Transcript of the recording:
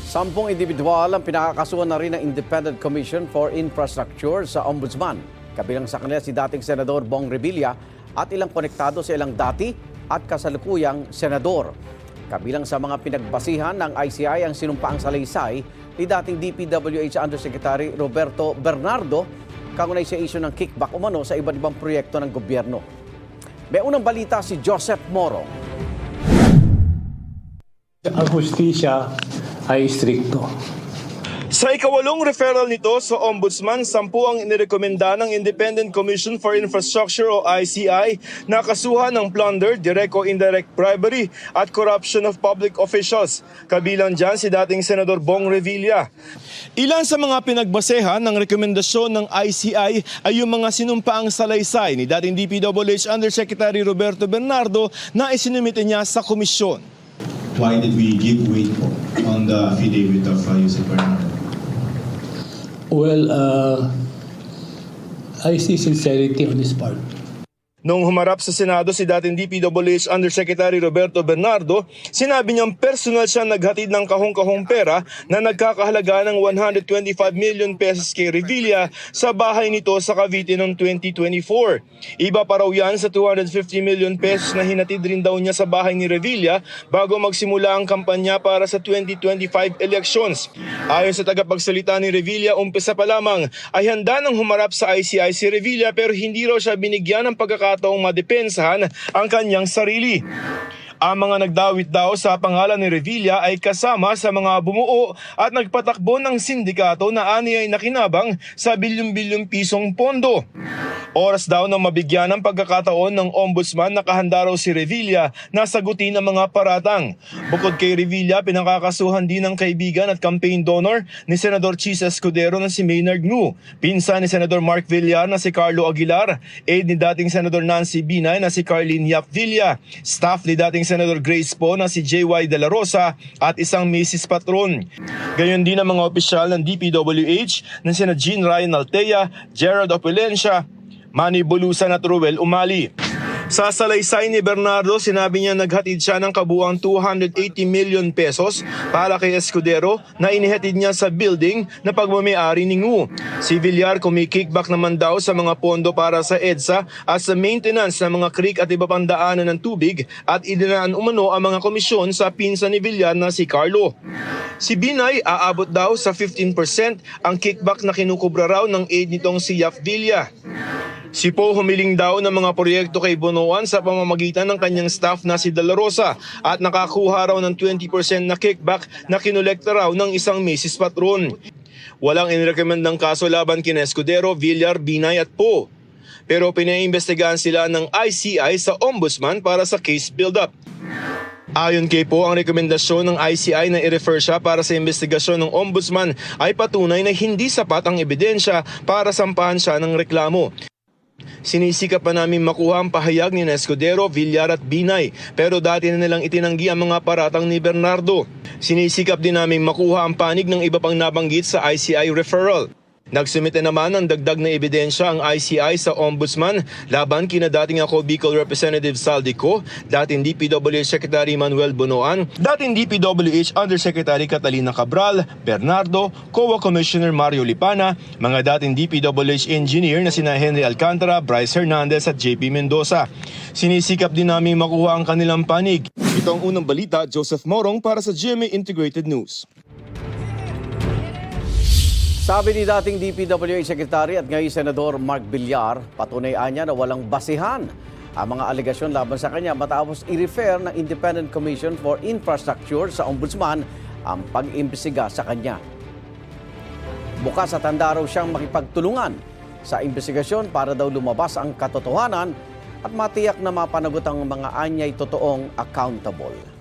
10 individual ang pinakakasuhan na rin ng Independent Commission for Infrastructure sa Ombudsman. Kabilang sa kanila si dating Senador Bong Revilla at ilang konektado sa ilang dati at kasalukuyang senador. Kabilang sa mga pinagbasihan ng ICI ang sinumpaang salaysay ni dating DPWH Undersecretary Roberto Bernardo kaugnay sa isyu ng kickback umano sa iba't ibang proyekto ng gobyerno. May unang balita si Joseph Moro. Ang hustisya ay strikto. Sa ikawalong referral nito sa Ombudsman, 10 ang inirekomenda ng Independent Commission for Infrastructure o ICI na kasuhan ng plunder, direct o indirect bribery at corruption of public officials. Kabilang dyan si dating Senador Bong Revilla. Ilan sa mga pinagbasehan ng rekomendasyon ng ICI ay yung mga sinumpaang salaysay ni dating DPWH Undersecretary Roberto Bernardo na isinumite niya sa komisyon. Why did we give weight on the affidavit of Yusek Bernardo? Well, I see sincerity on his part. Nung humarap sa Senado si dating DPWH Undersecretary Roberto Bernardo, sinabi niyang personal siya naghatid ng kahong-kahong pera na nagkakahalaga ng 125 million pesos kay Revilla sa bahay nito sa Cavite noong 2024. Iba pa raw yan sa 250 million pesos na hinatid rin daw niya sa bahay ni Revilla bago magsimula ang kampanya para sa 2025 elections. Ayon sa tagapagsalita ni Revilla, umpisa pa lamang ay handa nang humarap sa ICI si Revilla pero hindi raw siya binigyan ng pagkakataong madepensahan ang kanyang sarili. Ang mga nagdawit daw sa pangalan ni Revilla ay kasama sa mga bumuo at nagpatakbo ng sindikato na ani ay nakinabang sa bilyon-bilyong pisong pondo. Oras daw na mabigyan ng pagkakataon ng ombudsman na kahanda raw si Revilla na sagutin ang mga paratang. Bukod kay Revilla, pinakakasuhan din ng kaibigan at campaign donor ni Senador Chis Escudero na si Maynard Ngu, pinsan ni Senador Mark Villar na si Carlo Aguilar, aide ni dating Senador Nancy Binay na si Carlene Yap Villa, staff ni dating Senador Grace Poe na si JY De La Rosa at isang Mrs. Patron. Gayon din ang mga opisyal ng DPWH na sina Jean Ryan Altea, Gerald Opulencia, Manny Bulusan at Ruel Umali. Sa salaysay ni Bernardo, sinabi niya naghatid siya ng kabuang 280 million pesos para kay Escudero na inihatid niya sa building na pagmamayari ni Ngu. Si Villar kumikickback naman daw sa mga pondo para sa EDSA at sa maintenance ng mga creek at iba pang daanan ng tubig at idinaan umano ang mga komisyon sa pinsan ni Villar na si Carlo. Si Binay aabot daw sa 15% ang kickback na kinukubra raw ng aide nitong si Yap Villa. Si Poe humiling daw ng mga proyekto kay Bonoan sa pamamagitan ng kanyang staff na si De La Rosa at nakakuha raw ng 20% na kickback na kinolekta raw ng isang Mrs. Patron. Walang inirekomendang kaso laban kina Escudero, Villar, Binay at Poe. Pero pinaimbestigahan sila ng ICI sa Ombudsman para sa case build-up. Ayon kay Poe, ang rekomendasyon ng ICI na i-refer siya para sa investigasyon ng Ombudsman ay patunay na hindi sapat ang ebidensya para sampahan siya ng reklamo. Sinisikap pa namin makuha ang pahayag ni Escudero, Villar at Binay pero dati na nilang itinanggi ang mga paratang ni Bernardo. Sinisikap din namin makuha ang panig ng iba pang nabanggit sa ICI referral. Nagsumite naman ng dagdag na ebidensya ang ICI sa Ombudsman laban kina dating ako Bicol Representative Saldico, dating DPWH Secretary Manuel Bonoan, dating DPWH Undersecretary Catalina Cabral, Bernardo, COA Commissioner Mario Lipana, mga dating DPWH engineer na sina Henry Alcantara, Bryce Hernandez at JP Mendoza. Sinisikap din namin makuha ang kanilang panig. Ito ang unang balita, Joseph Morong para sa GMA Integrated News. Sabi ni dating DPWH Secretary at ngayon Senador Mark Villar, patunay niya na walang basihan ang mga alegasyon laban sa kanya matapos i-refer ng Independent Commission for Infrastructure sa Ombudsman ang pag-imbestiga sa kanya. Bukas at handa raw siyang makipagtulungan sa investigasyon para daw lumabas ang katotohanan at matiyak na mapanagot ang mga anyay totoong accountable.